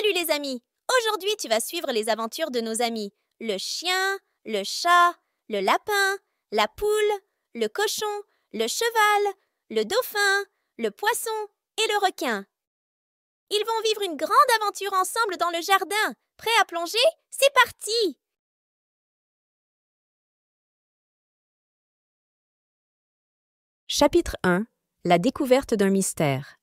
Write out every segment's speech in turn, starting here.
Salut les amis! Aujourd'hui, tu vas suivre les aventures de nos amis. Le chien, le chat, le lapin, la poule, le cochon, le cheval, le dauphin, le poisson et le requin. Ils vont vivre une grande aventure ensemble dans le jardin. Prêts à plonger? C'est parti! Chapitre 1. La découverte d'un mystère.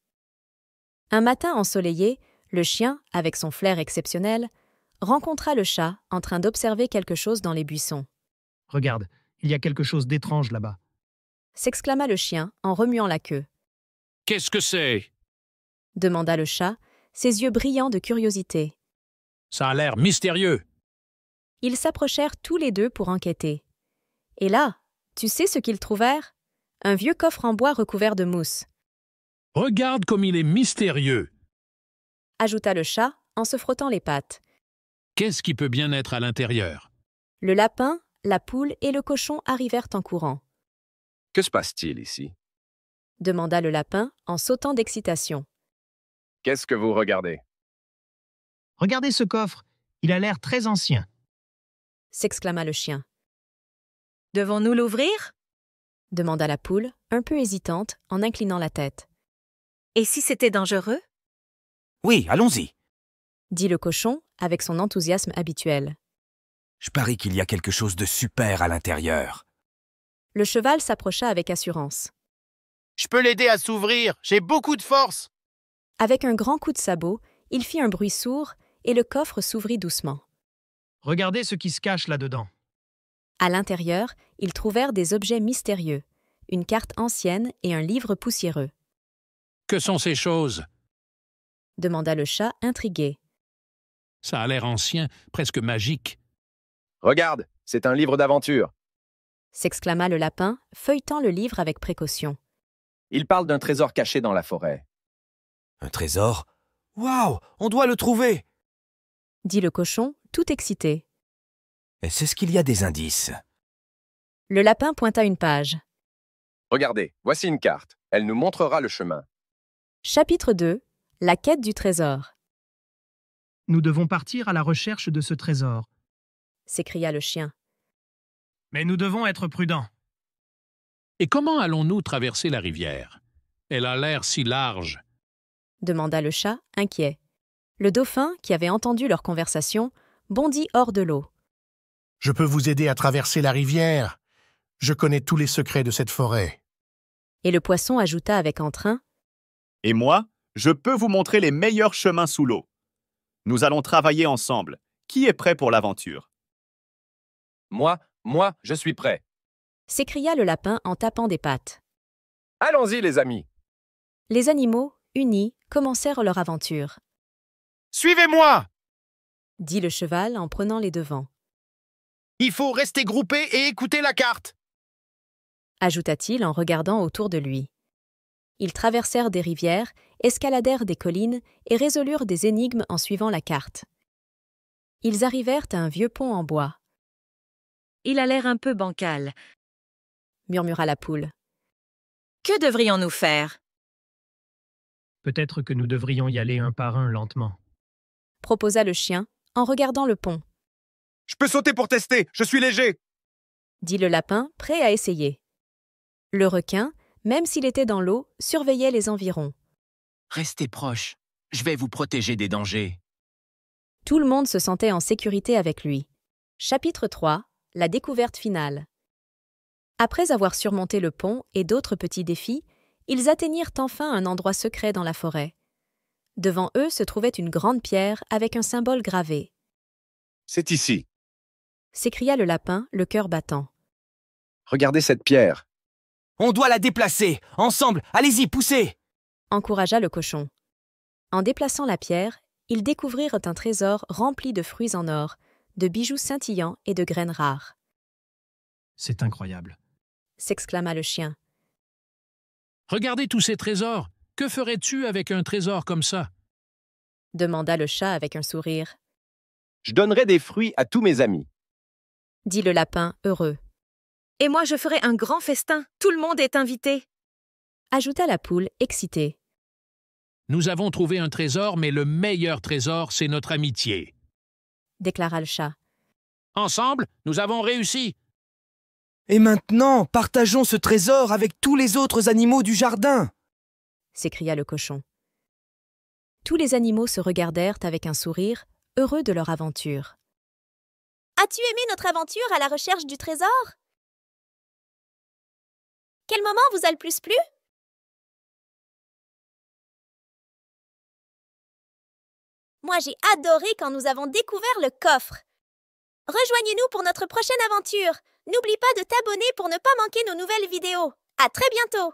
Un matin ensoleillé, le chien, avec son flair exceptionnel, rencontra le chat en train d'observer quelque chose dans les buissons. « Regarde, il y a quelque chose d'étrange là-bas. » s'exclama le chien en remuant la queue. « Qu'est-ce que c'est ?» demanda le chat, ses yeux brillants de curiosité. « Ça a l'air mystérieux. » Ils s'approchèrent tous les deux pour enquêter. Et là, tu sais ce qu'ils trouvèrent? Un vieux coffre en bois recouvert de mousse. « Regarde comme il est mystérieux !» ajouta le chat en se frottant les pattes. « Qu'est-ce qui peut bien être à l'intérieur ?» Le lapin, la poule et le cochon arrivèrent en courant. « Que se passe-t-il ici ?» demanda le lapin en sautant d'excitation. « Qu'est-ce que vous regardez ?» « Regardez ce coffre, il a l'air très ancien. » s'exclama le chien. « Devons-nous l'ouvrir ?» demanda la poule, un peu hésitante, en inclinant la tête. « Et si c'était dangereux ?» Oui, allons-y, dit le cochon avec son enthousiasme habituel. je parie qu'il y a quelque chose de super à l'intérieur. Le cheval s'approcha avec assurance. Je peux l'aider à s'ouvrir, j'ai beaucoup de force. Avec un grand coup de sabot, il fit un bruit sourd et le coffre s'ouvrit doucement. « Regardez ce qui se cache là-dedans. » À l'intérieur, ils trouvèrent des objets mystérieux, une carte ancienne et un livre poussiéreux. « Que sont ces choses ?» demanda le chat intrigué. « Ça a l'air ancien, presque magique. » « Regarde, c'est un livre d'aventure. » s'exclama le lapin, feuilletant le livre avec précaution. « Il parle d'un trésor caché dans la forêt. » Un trésor? Waouh, on doit le trouver! dit le cochon, tout excité. Est-ce qu'il y a des indices? Le lapin pointa une page. « Regardez, voici une carte. Elle nous montrera le chemin. » Chapitre 2. La quête du trésor. « Nous devons partir à la recherche de ce trésor. » s'écria le chien. « Mais nous devons être prudents. » « Et comment allons-nous traverser la rivière? Elle a l'air si large. » demanda le chat, inquiet. Le dauphin, qui avait entendu leur conversation, bondit hors de l'eau. « Je peux vous aider à traverser la rivière. Je connais tous les secrets de cette forêt. » Et le poisson ajouta avec entrain. « Et moi, je peux vous montrer les meilleurs chemins sous l'eau. Nous allons travailler ensemble. Qui est prêt pour l'aventure? » « Moi, je suis prêt. » s'écria le lapin en tapant des pattes. « Allons-y, les amis. » Les animaux, unis, commencèrent leur aventure. « Suivez-moi !» dit le cheval en prenant les devants. « Il faut rester groupé et écouter la carte. » ajouta-t-il en regardant autour de lui. Ils traversèrent des rivières, escaladèrent des collines et résolurent des énigmes en suivant la carte. Ils arrivèrent à un vieux pont en bois. « Il a l'air un peu bancal. » murmura la poule. « Que devrions-nous faire ?» Peut-être que nous devrions y aller un par un lentement. proposa le chien en regardant le pont. « Je peux sauter pour tester, je suis léger. » dit le lapin, prêt à essayer. Le requin, même s'il était dans l'eau, surveillait les environs. « Restez proches, je vais vous protéger des dangers. » Tout le monde se sentait en sécurité avec lui. Chapitre 3. La découverte finale. Après avoir surmonté le pont et d'autres petits défis, ils atteignirent enfin un endroit secret dans la forêt. Devant eux se trouvait une grande pierre avec un symbole gravé. « C'est ici. » s'écria le lapin, le cœur battant. « Regardez cette pierre. » « On doit la déplacer! Ensemble, allez-y, poussez !» encouragea le cochon. En déplaçant la pierre, ils découvrirent un trésor rempli de fruits en or, de bijoux scintillants et de graines rares. « C'est incroyable. » s'exclama le chien. « Regardez tous ces trésors. Que ferais-tu avec un trésor comme ça? » demanda le chat avec un sourire. « Je donnerai des fruits à tous mes amis. » dit le lapin heureux. « Et moi, je ferai un grand festin. Tout le monde est invité. » ajouta la poule excitée. Nous avons trouvé un trésor, mais le meilleur trésor, c'est notre amitié. déclara le chat. Ensemble, nous avons réussi. Et maintenant, partageons ce trésor avec tous les autres animaux du jardin. S'écria le cochon. Tous les animaux se regardèrent avec un sourire, heureux de leur aventure. As-tu aimé notre aventure à la recherche du trésor? Quel moment vous a le plus plu? Moi, j'ai adoré quand nous avons découvert le coffre. Rejoignez-nous pour notre prochaine aventure. N'oublie pas de t'abonner pour ne pas manquer nos nouvelles vidéos. À très bientôt!